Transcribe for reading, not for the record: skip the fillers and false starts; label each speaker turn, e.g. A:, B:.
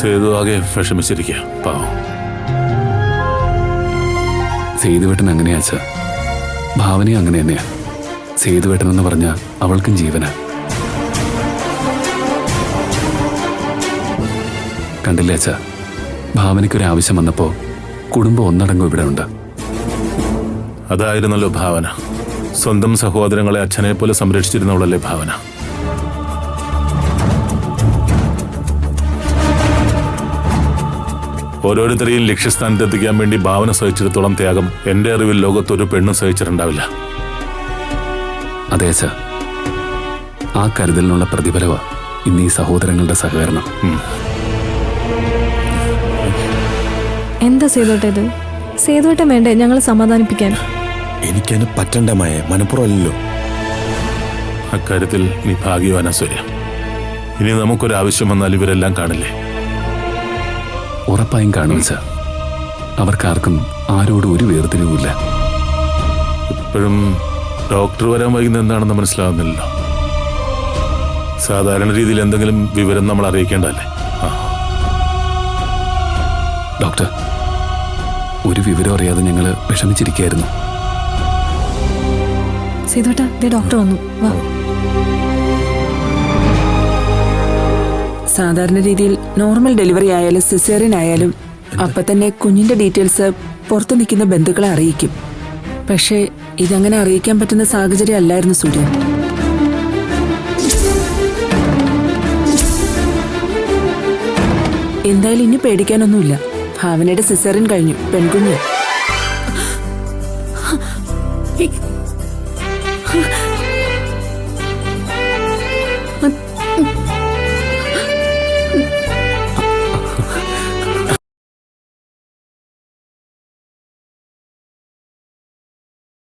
A: സേതു ആകെ വിഷമിച്ചിരിക്കുക പാവം.
B: സേതുവേട്ടൻ അങ്ങനെയാ അച്ഛാ, ഭാവനയും അങ്ങനെ തന്നെയാ. സേതുവേട്ടൻ എന്ന് പറഞ്ഞ അവൾക്കും ജീവനാ. കണ്ടില്ലേ അച്ഛാ, ഭാവനയ്ക്കൊരാവശ്യം വന്നപ്പോ കുടുംബം ഒന്നടങ്കം ഇവിടെ ഉണ്ട്.
A: അതായിരുന്നല്ലോ ഭാവന. സ്വന്തം സഹോദരങ്ങളെ അച്ഛനെ പോലെ സംരക്ഷിച്ചിരുന്നവളല്ലേ ഭാവന. ഓരോരുത്തരെയും ലക്ഷ്യസ്ഥാനത്തെത്തിക്കാൻ വേണ്ടി ഭാവന സഹിച്ചിടത്തോളം ത്യാഗം എന്റെ അറിവിൽ ലോകത്തൊരു പെണ്ണും സഹിച്ചിട്ടുണ്ടാവില്ല.
B: അതെ അച്ഛാ, ആ കരുതലിനുള്ള പ്രതിഫലമാ ഇന്ന് ഈ സഹോദരങ്ങളുടെ സഹകരണം.
C: എന്താ സേതുവേട്ട, സേതുവേട്ടൻ വേണ്ടേ ഞങ്ങളെ സമാധാനിപ്പിക്കാൻ?
D: എനിക്കതിന് പറ്റണ്ടമായ മനപ്പുറമല്ലോ.
A: അക്കാര്യത്തിൽ നീ ഭാഗ്യവാനാ സൂര്യ. ഇനി നമുക്കൊരാവശ്യം വന്നാൽ ഇവരെല്ലാം കാണില്ലേ?
B: ഉറപ്പായും കാണും അച്ഛാ. അവർക്കാർക്കും ആരോടും ഒരു വേർതിരിവുമില്ല.
A: ഇപ്പോഴും ഡോക്ടർ വരാൻ വൈകുന്നത് എന്താണെന്ന് മനസ്സിലാവുന്നില്ലല്ലോ. സാധാരണ രീതിയിൽ എന്തെങ്കിലും വിവരം നമ്മൾ അറിയിക്കേണ്ടതല്ലേ?
B: ഡോക്ടർ, ഒരു വിവരം അറിയാതെ ഞങ്ങൾ വിഷമിച്ചിരിക്കുകയായിരുന്നു.
C: സേതുവേട്ട, ഡോക്ടർ വന്നു, വാ.
E: സാധാരണ രീതിയിൽ നോർമൽ ഡെലിവറി ആയാലും സിസേറിയൻ ആയാലും അപ്പൊ തന്നെ കുഞ്ഞിന്റെ ഡീറ്റെയിൽസ് പുറത്തു നിൽക്കുന്ന ബന്ധുക്കളെ അറിയിക്കും. പക്ഷേ ഇതങ്ങനെ അറിയിക്കാൻ പറ്റുന്ന സാഹചര്യം അല്ലായിരുന്നു സൂര്യ. എന്തായാലും ഇനി പേടിക്കാനൊന്നുമില്ല. ഭാവനയുടെ സിസേറിയൻ കഴിഞ്ഞു, പെൺകുഞ്ഞ്.